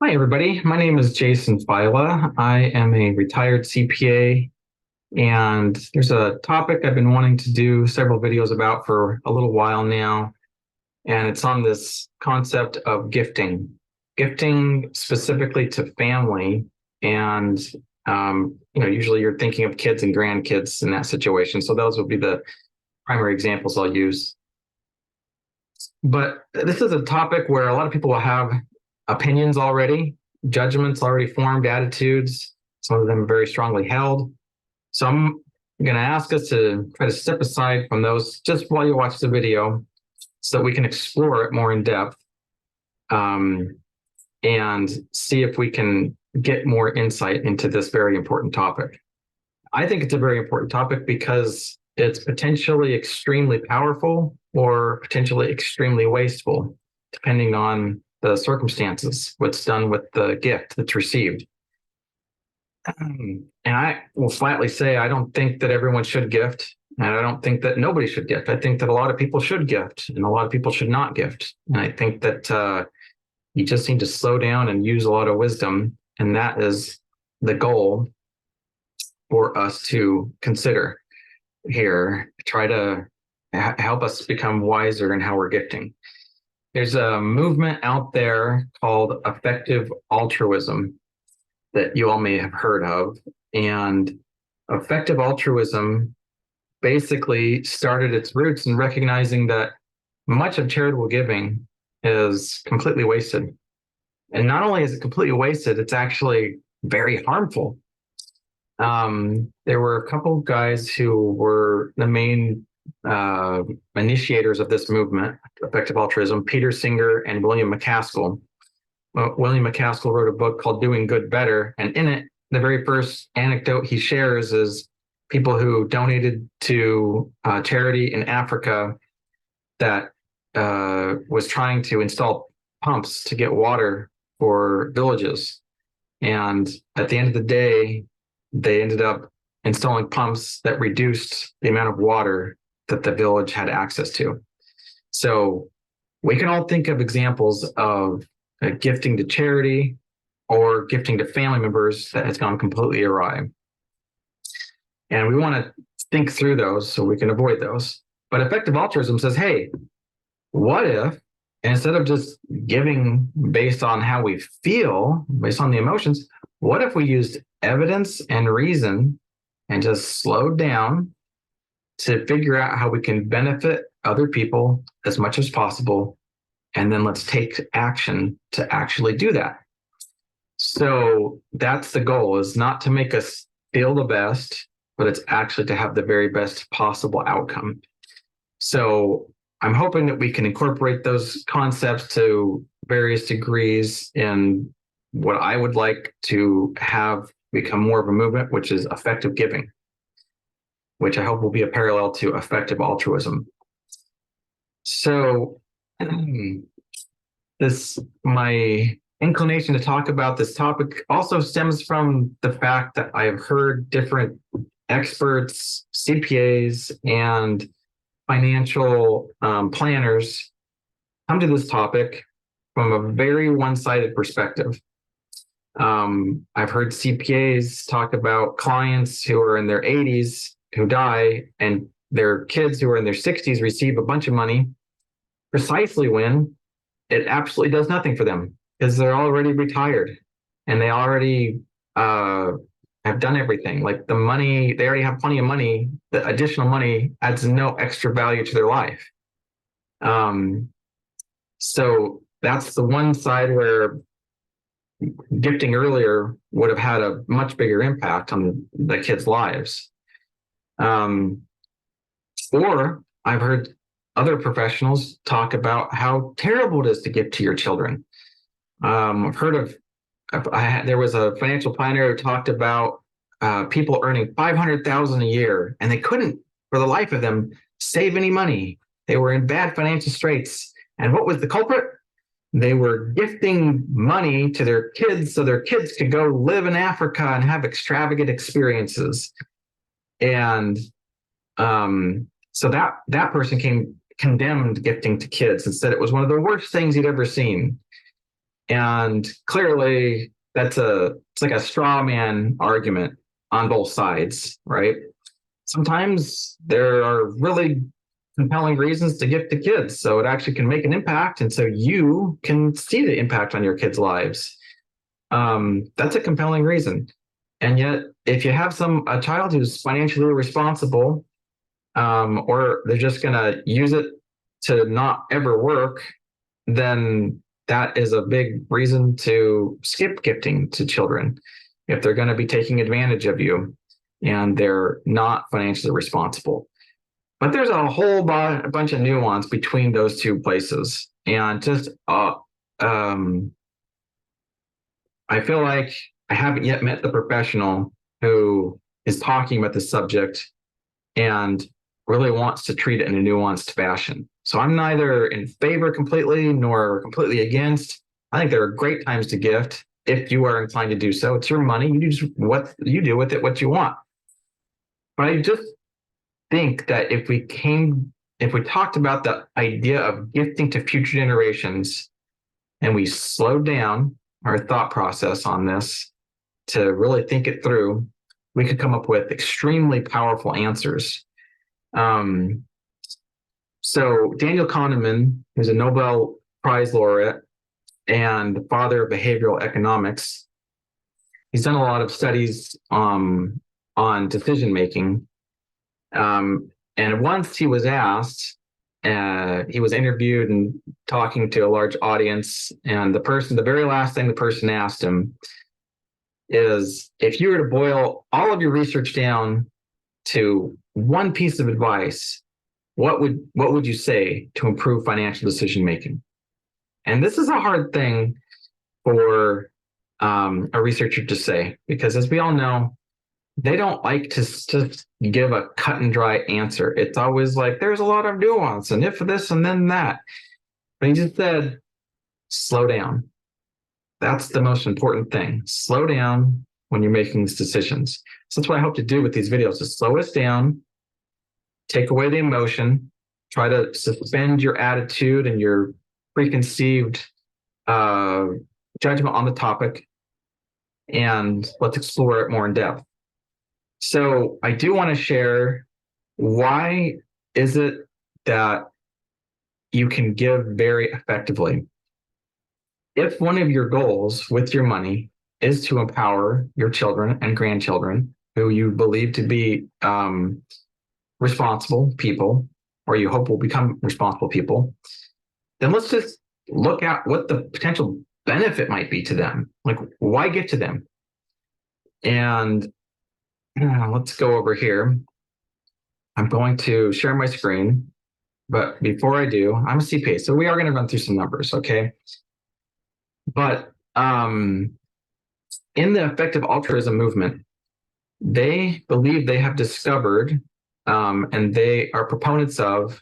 Hi, everybody. My name is Jason Fila. I am a retired CPA, and there's a topic I've been wanting to do several videos about for a little while now, and it's on this concept of gifting specifically to family. And, usually you're thinking of kids and grandkids in that situation. So those would be the primary examples I'll use. But this is a topic where a lot of people will have opinions already, judgments already formed, attitudes, some of them very strongly held. So I'm going to ask us to try to step aside from those just while you watch the video so that we can explore it more in depth, and see if we can get more insight into this very important topic. I think it's a very important topic because it's potentially extremely powerful or potentially extremely wasteful, depending on the circumstances, what's done with the gift that's received. And I will flatly say, I don't think that everyone should gift, and I don't think that nobody should gift. I think that a lot of people should gift, and a lot of people should not gift. And I think that you just need to slow down and use a lot of wisdom, and that is the goal for us to consider here. Try to help us become wiser in how we're gifting. There's a movement out there called effective altruism that you all may have heard of. And effective altruism basically started its roots in recognizing that much of charitable giving is completely wasted. And not only is it completely wasted, it's actually very harmful. There were a couple of guys who were the main initiators of this movement, effective altruism, Peter Singer and William McCaskill. William McCaskill wrote a book called Doing Good Better. And in it, the very first anecdote he shares is people who donated to charity in Africa that was trying to install pumps to get water for villages. And at the end of the day, they ended up installing pumps that reduced the amount of water that the village had access to. So we can all think of examples of gifting to charity or gifting to family members that has gone completely awry. And we want to think through those so we can avoid those. But effective altruism says, hey, what if instead of just giving based on how we feel, based on the emotions, what if we used evidence and reason and just slowed down to figure out how we can benefit other people as much as possible? And then let's take action to actually do that. So that's the goal, is not to make us feel the best, but it's actually to have the very best possible outcome. So I'm hoping that we can incorporate those concepts to various degrees in what I would like to have become more of a movement, which is effective giving, which I hope will be a parallel to effective altruism. So my inclination to talk about this topic also stems from the fact that I've heard different experts, CPAs, and financial planners come to this topic from a very one-sided perspective. I've heard CPAs talk about clients who are in their 80s who die, and their kids who are in their 60s receive a bunch of money precisely when it absolutely does nothing for them because they're already retired and they already have done everything. Like the money, they already have plenty of money. The additional money adds no extra value to their life. So that's the one side where gifting earlier would have had a much bigger impact on the kids' lives. Or I've heard other professionals talk about how terrible it is to give to your children. I've heard of, there was a financial planner who talked about people earning $500,000 a year, and they couldn't, for the life of them, save any money. They were in bad financial straits. And what was the culprit? They were gifting money to their kids so their kids could go live in Africa and have extravagant experiences. And so that person condemned gifting to kids and said it was one of the worst things he'd ever seen. And clearly it's like a straw man argument on both sides, right? Sometimes there are really compelling reasons to gift to kids, so it actually can make an impact, and so you can see the impact on your kids' lives. That's a compelling reason. And yet, if you have a child who's financially irresponsible, or they're just going to use it to not ever work, then that is a big reason to skip gifting to children if they're going to be taking advantage of you and they're not financially responsible. But there's a whole bunch of nuance between those two places. And just, I feel like I haven't yet met the professional who is talking about the subject and really wants to treat it in a nuanced fashion. So I'm neither in favor completely nor completely against. I think there are great times to gift if you are inclined to do so. It's your money. You do just what you do with it, what you want. But I just think that if we talked about the idea of gifting to future generations and we slowed down our thought process on this to really think it through, we could come up with extremely powerful answers. So Daniel Kahneman, who's a Nobel Prize laureate and the father of behavioral economics, he's done a lot of studies on decision making. And once he was asked, he was interviewed and talking to a large audience, and the very last thing the person asked him is, if you were to boil all of your research down to one piece of advice, what would you say to improve financial decision making? And this is a hard thing for a researcher to say, because as we all know, they don't like to give a cut and dry answer. It's always like there's a lot of nuance and if this and then that. But he just said, slow down. That's the most important thing. Slow down when you're making these decisions. So that's what I hope to do with these videos, is slow us down, take away the emotion, try to suspend your attitude and your preconceived judgment on the topic, and let's explore it more in depth. So I do want to share, why is it that you can give very effectively? If one of your goals with your money is to empower your children and grandchildren who you believe to be responsible people, or you hope will become responsible people, then let's just look at what the potential benefit might be to them. Like, why give to them? And let's go over here. I'm going to share my screen, but before I do, I'm a CPA, so we are going to run through some numbers, okay? But in the effective altruism movement, they believe they have discovered, and they are proponents of,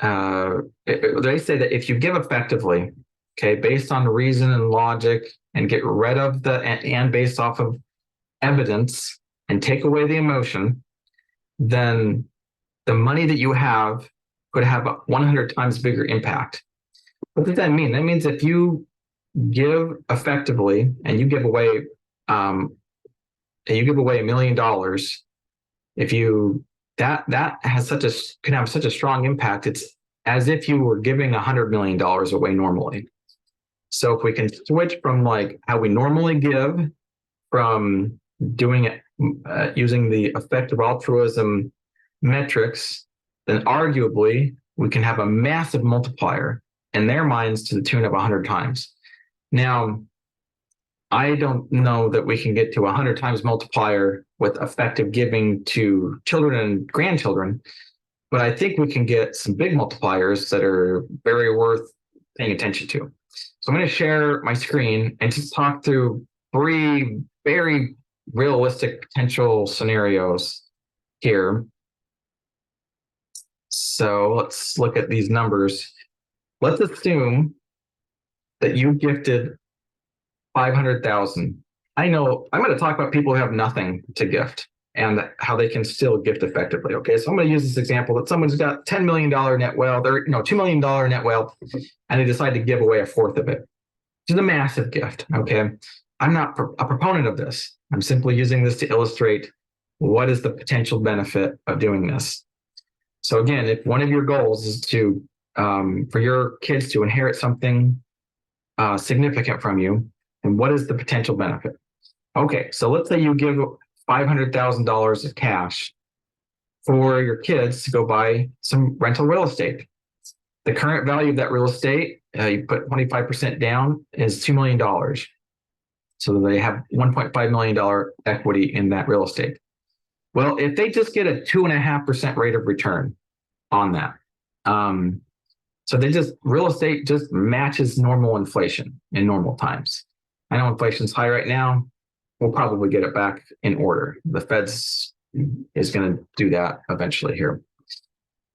they say that if you give effectively, okay, based on reason and logic, and get rid of and based off of evidence and take away the emotion, then the money that you have could have a 100 times bigger impact. What does that mean? That means if you give effectively and you give away $1 million, if you that has can have such a strong impact, it's as if you were giving $100 million away normally. So if we can switch from like how we normally give, from doing it using the effective altruism metrics, then arguably we can have a massive multiplier in their minds to the tune of 100 times. Now, I don't know that we can get to 100 times multiplier with effective giving to children and grandchildren, but I think we can get some big multipliers that are very worth paying attention to. So I'm going to share my screen and just talk through 3 very realistic potential scenarios here. So let's look at these numbers. Let's assume that you gifted 500,000. I know I'm going to talk about people who have nothing to gift and how they can still gift effectively. Okay, so I'm going to use this example that someone's got $10 million net wealth, or $2 million net wealth, and they decide to give away a fourth of it. is a massive gift. Okay. I'm not a proponent of this. I'm simply using this to illustrate what is the potential benefit of doing this. So again, if one of your goals is to for your kids to inherit something significant from you, and what is the potential benefit? Okay, so let's say you give $500,000 of cash for your kids to go buy some rental real estate. The current value of that real estate, you put 25% down, is $2 million. So they have $1.5 million equity in that real estate. Well, if they just get a 2.5% rate of return on that, so real estate just matches normal inflation in normal times. I know inflation's high right now. We'll probably get it back in order. The Fed's is going to do that eventually here.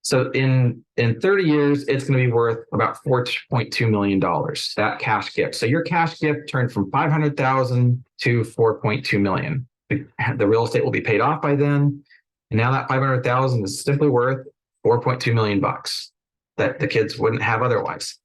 So in 30 years, it's going to be worth about $4.2 million, that cash gift. So your cash gift turned from $500,000 to $4.2 million. The real estate will be paid off by then. And now that $500,000 is simply worth $4.2 million that the kids wouldn't have otherwise.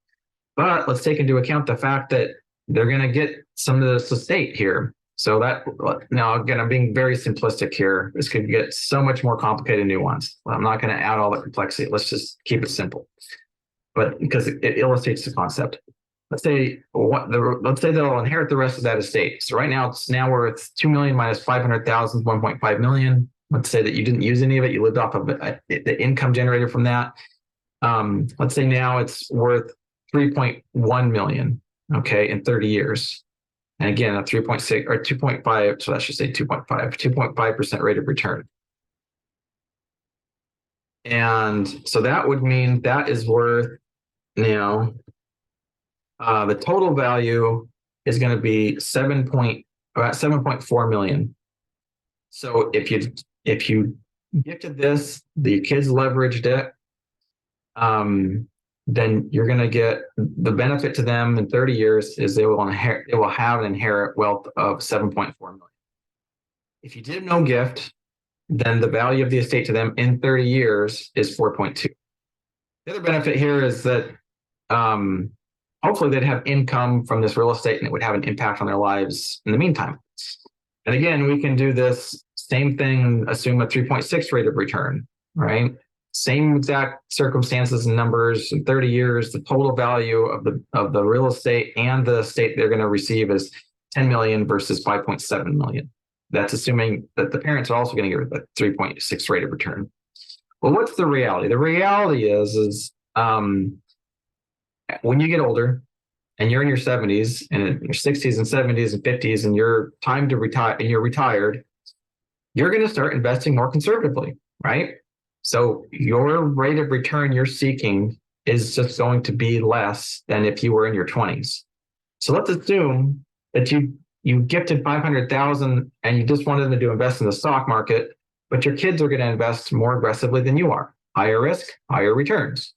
But let's take into account the fact that they're going to get some of this estate here. So that, now again, I'm being very simplistic here. This could get so much more complicated and nuanced. I'm not going to add all the complexity. Let's just keep it simple. But because it illustrates the concept. Let's say they'll inherit the rest of that estate. So right now it's now worth $2 million minus $500,000, $1.5 million. Let's say that you didn't use any of it. You lived off of the income generated from that. Let's say now it's worth $3.1 million, okay, in 30 years. And again, a 3.6 or 2.5, so I should say 2.5% rate of return. And so that would mean that is worth, the total value is going to be about 7.4 million. So if you gifted this, the kids leveraged it, then you're going to get the benefit to them in 30 years is they will have an inherent wealth of 7.4 million. If you did no gift, then the value of the estate to them in 30 years is 4.2. The other benefit here is that hopefully they'd have income from this real estate and it would have an impact on their lives in the meantime. And again, we can do this same thing, assume a 3.6 rate of return, right? Same exact circumstances and numbers in 30 years, the total value of the real estate and the estate they're going to receive is 10 million versus 5.7 million. That's assuming that the parents are also going to get a 3.6 rate of return. Well, what's the reality? The reality is when you get older and you're in your 70s and in your 60s and 70s and 50s and you're time to retire and you're retired, you're going to start investing more conservatively, right? So your rate of return you're seeking is just going to be less than if you were in your 20s. So let's assume that you gifted 500,000 and you just wanted them to invest in the stock market, but your kids are going to invest more aggressively than you are. Higher risk, higher returns.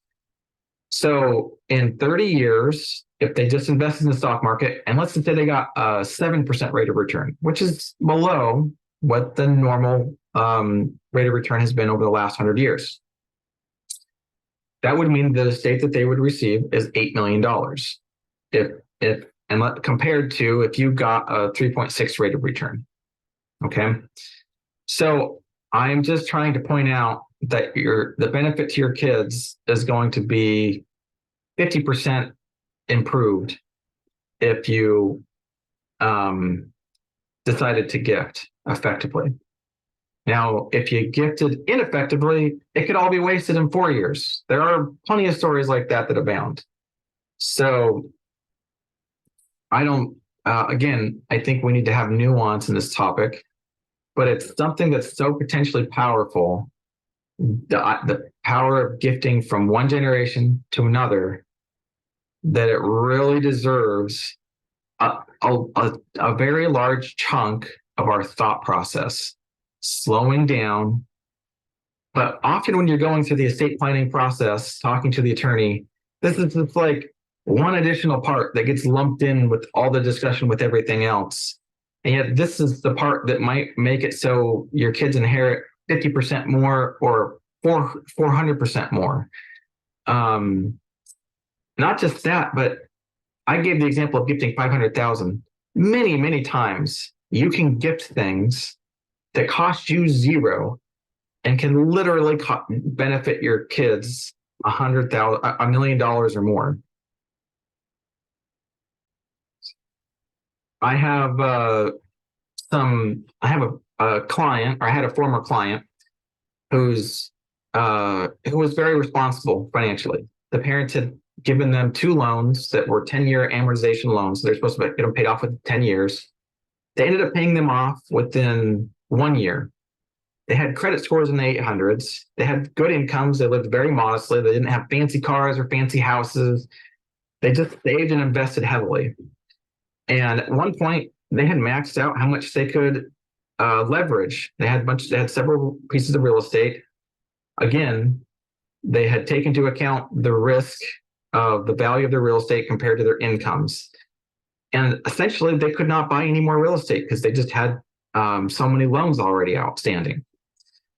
So in 30 years, if they just invested in the stock market, and let's say they got a 7% rate of return, which is below what the normal rate of return has been over the last 100 years. That would mean the estate that they would receive is $8 million. Compared to if you got a 3.6 rate of return. Okay. So I'm just trying to point out that the benefit to your kids is going to be 50% improved if you decided to gift effectively. Now, if you gifted ineffectively, it could all be wasted in 4 years. There are plenty of stories like that abound. So again, I think we need to have nuance in this topic, but it's something that's so potentially powerful, the power of gifting from one generation to another, that it really deserves a very large chunk of our thought process, slowing down. But often when you're going through the estate planning process, talking to the attorney, this is just like one additional part that gets lumped in with all the discussion with everything else. And yet this is the part that might make it so your kids inherit 50% more or 400% more. Not just that, but I gave the example of gifting 500,000. Many, many times you can gift things that cost you zero and can literally benefit your kids 100,000, $1 million or more. I have I have a client, or I had a former client who was very responsible financially. The parents had given them two loans that were 10-year amortization loans. So they're supposed to get them paid off within 10 years. They ended up paying them off within 1 year. They had credit scores in the 800s. They had good incomes. They lived very modestly. They didn't have fancy cars or fancy houses. They just saved and invested heavily. And at one point, they had maxed out how much they could leverage. They had several pieces of real estate. Again, they had taken into account the risk of the value of their real estate compared to their incomes. And essentially, they could not buy any more real estate because they just had so many loans already outstanding.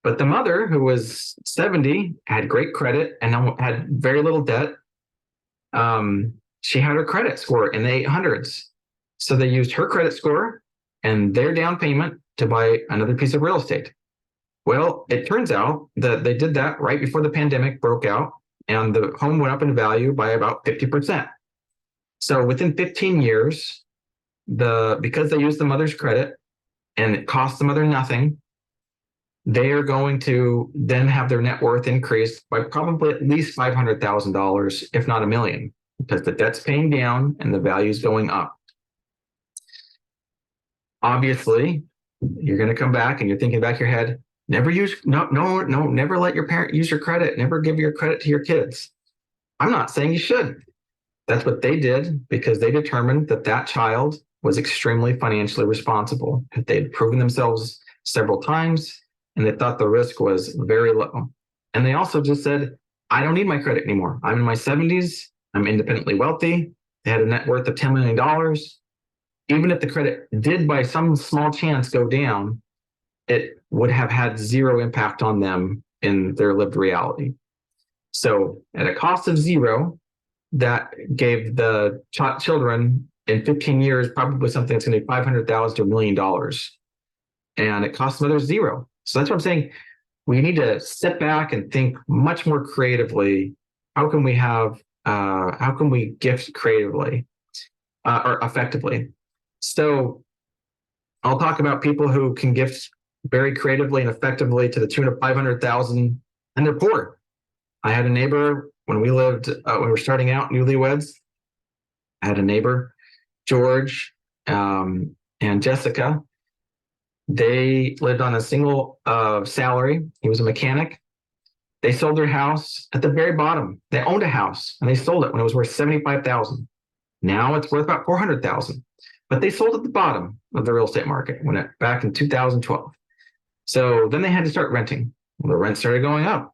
But the mother, who was 70, had great credit and had very little debt. She had her credit score in the 800s. So they used her credit score and their down payment to buy another piece of real estate. Well, it turns out that they did that right before the pandemic broke out, and the home went up in value by about 50%. So within 15 years, because they used the mother's credit and it cost the mother nothing, they are going to then have their net worth increased by probably at least $500,000, if not $1 million, because the debt's paying down and the value's going up. Obviously, you're going to come back and you're thinking back your head, never let your parent use your credit. Never give your credit to your kids. I'm not saying you should. That's what they did because they determined that that child was extremely financially responsible. They'd proven themselves several times and they thought the risk was very low. And they also just said, I don't need my credit anymore. I'm in my 70s. I'm independently wealthy. They had a net worth of $10 million. Even if the credit did by some small chance go down, it would have had zero impact on them in their lived reality. So at a cost of zero, that gave the children in 15 years probably something that's going to be $500,000 to $1 million. And it costs mothers zero. So that's what I'm saying. We need to step back and think much more creatively. How can we gift creatively or effectively? So I'll talk about people who can gift very creatively and effectively to the tune of 500,000, and they're poor. I had a neighbor when we were starting out newlyweds. I had a neighbor, George, and Jessica. They lived on a single salary. He was a mechanic. They sold their house at the very bottom. They owned a house and they sold it when it was worth $75,000. Now it's worth about $400,000. But they sold at the bottom of the real estate market back in 2012. So then they had to start renting. Well, the rent started going up.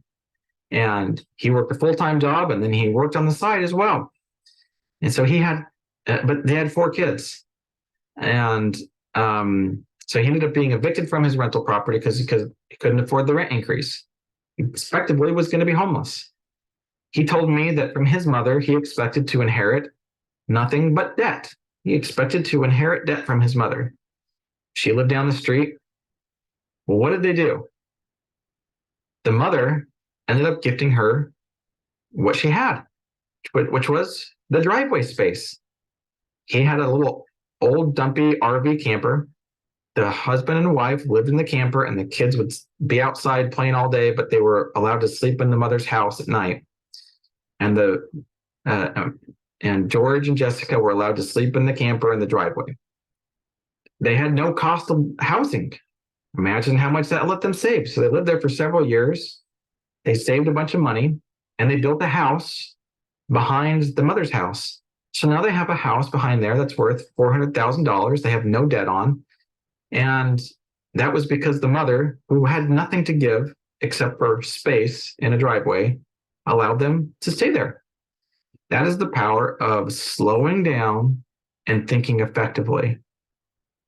And he worked a full-time job and then he worked on the side as well. And so but they had 4 kids. And so he ended up being evicted from his rental property because he couldn't afford the rent increase. He effectively was going to be homeless. He told me that from his mother, he expected to inherit nothing but debt. He expected to inherit debt from his mother. She lived down the street. Well, what did they do? The mother ended up gifting her what she had, which was the driveway space. He had a little old dumpy RV camper. The husband and wife lived in the camper and the kids would be outside playing all day, but they were allowed to sleep in the mother's house at night. And and George and Jessica were allowed to sleep in the camper in the driveway. They had no cost of housing. Imagine how much that let them save. So they lived there for several years. They saved a bunch of money and they built a house behind the mother's house. So now they have a house behind there that's worth $400,000. They have no debt on. And that was because the mother, who had nothing to give except for space in a driveway, allowed them to stay there. That is the power of slowing down and thinking effectively.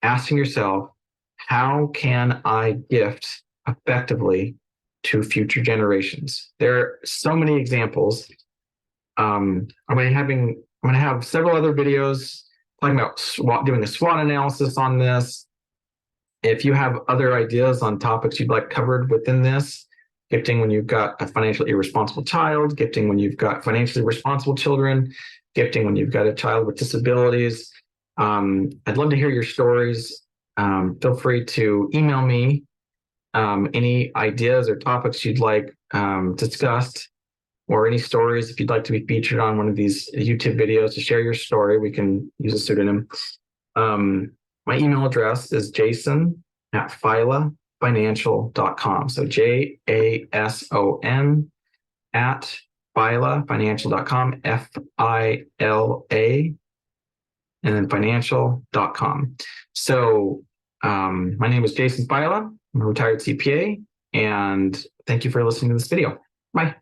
Asking yourself, how can I gift effectively to future generations? There are so many examples. We're I'm going to have several other videos talking about doing a SWOT analysis on this. If you have other ideas on topics you'd like covered within this, gifting when you've got a financially irresponsible child, gifting when you've got financially responsible children, gifting when you've got a child with disabilities. I'd love to hear your stories. Feel free to email me any ideas or topics you'd like discussed, or any stories if you'd like to be featured on one of these YouTube videos to share your story. We can use a pseudonym. My email address is jason@filafinancial.com. So JASON at filafinancial.com, FILA, and then financial.com. So my name is Jason Fila. I'm a retired CPA, and thank you for listening to this video. Bye.